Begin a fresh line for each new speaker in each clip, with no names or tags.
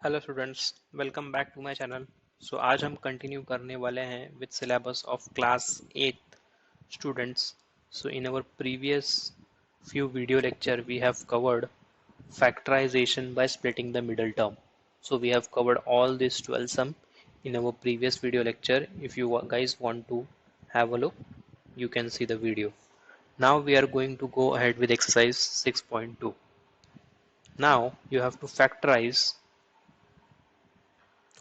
Hello students, welcome back to my channel. आज हम continue करने वाले हैं with syllabus of class 8 students. In our previous few video lecture we have covered factorization by splitting the middle term. We have covered all these 12 sum in our previous video lecture. If you guys want to have a look, you can see the video. Now we are going to go ahead with exercise 6.2. Now you have to factorize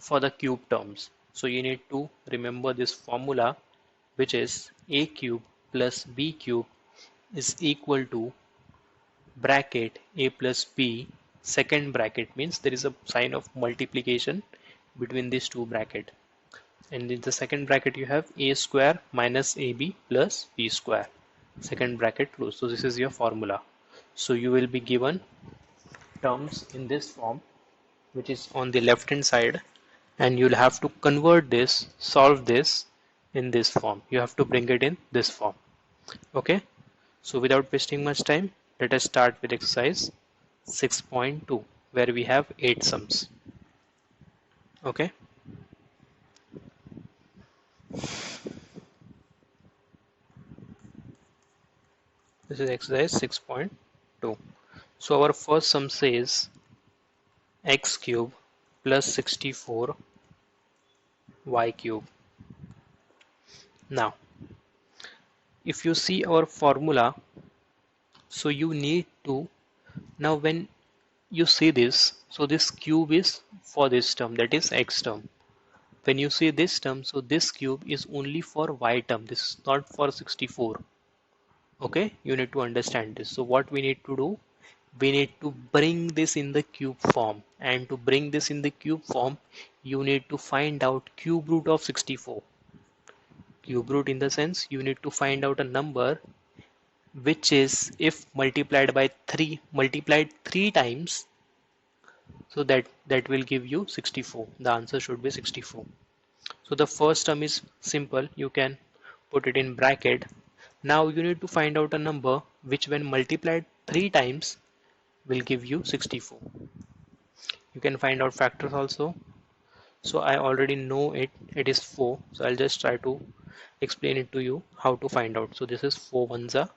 for the cube terms. So you need to remember this formula, which is a cube plus b cube is equal to bracket a plus b. Second bracket means there is a sign of multiplication between these two bracket, and in the second bracket you have a square minus ab plus b square, second bracket close. So this is your formula. So you will be given terms in this form, which is on the left hand side, and you'll have to convert this, solve this in this form. You have to bring it in this form. Okay, so without wasting much time, let us start with exercise 6.2, where we have 8 sums. Okay, this is exercise 6.2. So our first sum says x cube plus 64 y cube. Now if you see our formula, so you need to, now when you see this, so this cube is for this term, that is x term. When you see this term, so this cube is only for y term, this is not for 64. Okay, you need to understand this. So what we need to do, we need to bring this in the cube form, and to bring this in the cube form you need to find out cube root of 64. Cube root in the sense you need to find out a number which is, if multiplied by 3, multiplied 3 times, so that will give you 64. The answer should be 64. So the first term is simple, you can put it in bracket. Now you need to find out a number which when multiplied 3 times will give you 64. You can find out factors also. So I already know it is 4, so I'll just try to explain it to you how to find out. So this is 4 ones are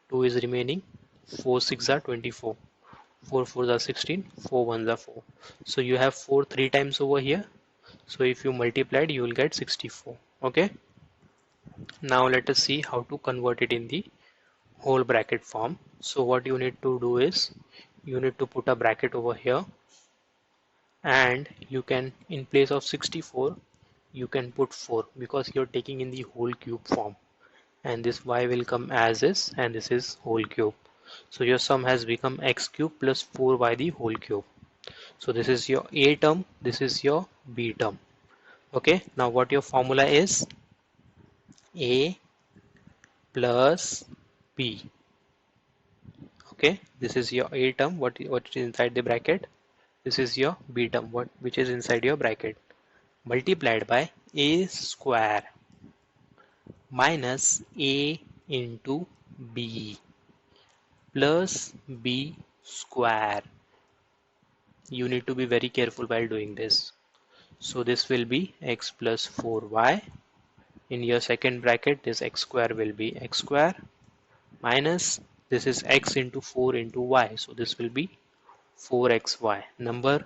2 is remaining, 4 6 are 24, 4 4s are 16, 4 ones are 4. So you have 4 3 times over here, so if you multiplied you will get 64. Okay, now let us see how to convert it in the whole bracket form. So what you need to do is you need to put a bracket over here, and you can, in place of 64 you can put 4, because you're taking in the whole cube form, and this y will come as is, and this is whole cube. So your sum has become x cube plus 4y the whole cube. So this is your a term, this is your b term. Okay, now what your formula is, a plus b. Okay, this is your a term, what is inside the bracket. This is your b term, which is inside your bracket, multiplied by a square minus a into b plus b square. You need to be very careful while doing this. So this will be x plus 4y. In your second bracket, this x square will be x square minus, this is x into 4 into y, so this will be 4xy. Number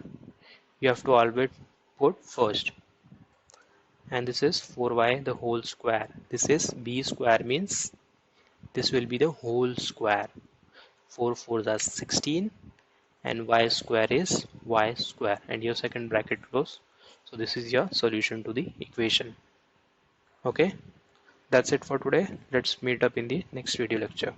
you have to always put first, and this is 4y the whole square. This is b square, means this will be the whole square. 4 4s are 16, and y square is y square, and your second bracket close. So this is your solution to the equation. Okay, that's it for today. Let's meet up in the next video lecture.